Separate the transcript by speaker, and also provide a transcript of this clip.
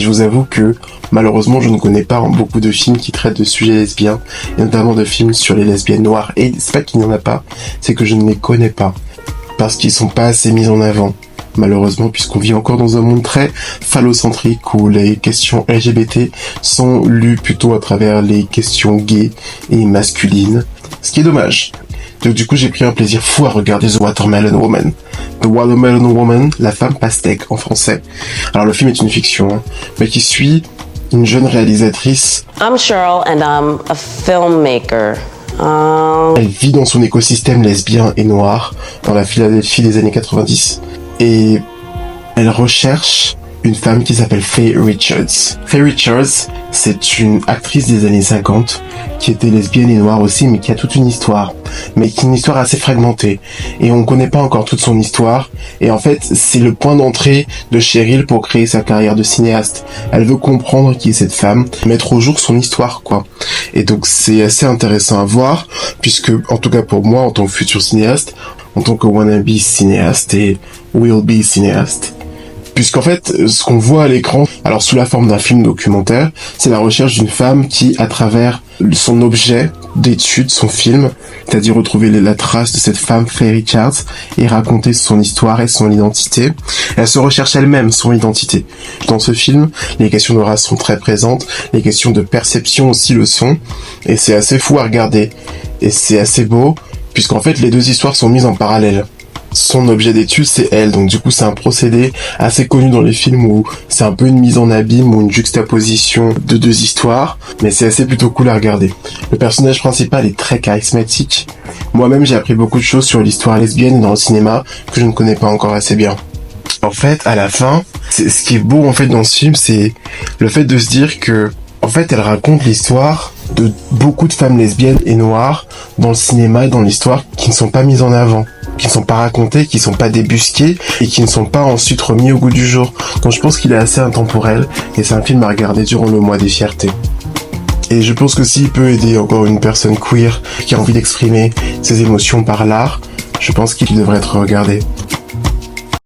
Speaker 1: je vous avoue que malheureusement je ne connais pas beaucoup de films qui traitent de sujets lesbiens, et notamment de films sur les lesbiennes noires. Et c'est pas qu'il n'y en a pas, c'est que je ne les connais pas, parce qu'ils sont pas assez mis en avant. Malheureusement, puisqu'on vit encore dans un monde très phallocentrique où les questions LGBT sont lues plutôt à travers les questions gays et masculines, ce qui est dommage. Donc du coup, j'ai pris un plaisir fou à regarder The Watermelon Woman. The Watermelon Woman, la femme pastèque en français. Alors le film est une fiction, mais qui suit une jeune réalisatrice.
Speaker 2: I'm Cheryl and I'm a filmmaker.
Speaker 1: Elle vit dans son écosystème lesbien et noir dans la Philadelphie des années 90. Et elle recherche une femme qui s'appelle Faye Richards. Faye Richards, c'est une actrice des années 50 qui était lesbienne et noire aussi, mais qui a toute une histoire, mais qui est une histoire assez fragmentée. Et on ne connaît pas encore toute son histoire. Et en fait, c'est le point d'entrée de Cheryl pour créer sa carrière de cinéaste. Elle veut comprendre qui est cette femme, mettre au jour son histoire, quoi. Et donc c'est assez intéressant à voir, puisque, en tout cas pour moi, en tant que futur cinéaste, en tant que wannabe cinéaste et will be cinéaste, puisqu'en fait, ce qu'on voit à l'écran, alors sous la forme d'un film documentaire, c'est la recherche d'une femme qui, à travers son objet d'étude, son film, c'est-à-dire retrouver la trace de cette femme, Faye Richards, et raconter son histoire et son identité. Elle se recherche elle-même son identité. Dans ce film, les questions de race sont très présentes, les questions de perception aussi le sont, et c'est assez fou à regarder. Et c'est assez beau, puisqu'en fait, les deux histoires sont mises en parallèle. Son objet d'étude, c'est elle, donc du coup c'est un procédé assez connu dans les films où c'est un peu une mise en abîme ou une juxtaposition de deux histoires, mais c'est assez plutôt cool à regarder. Le personnage principal est très charismatique. Moi-même j'ai appris beaucoup de choses sur l'histoire lesbienne dans le cinéma que je ne connais pas encore assez bien. En fait, à la fin, ce qui est beau en fait dans ce film, c'est le fait de se dire que en fait elle raconte l'histoire de beaucoup de femmes lesbiennes et noires dans le cinéma et dans l'histoire qui ne sont pas mises en avant, qui ne sont pas racontées, qui ne sont pas débusquées et qui ne sont pas ensuite remis au goût du jour. Donc je pense qu'il est assez intemporel et c'est un film à regarder durant le mois des fiertés. Et je pense que s'il peut aider encore une personne queer qui a envie d'exprimer ses émotions par l'art, je pense qu'il devrait être regardé.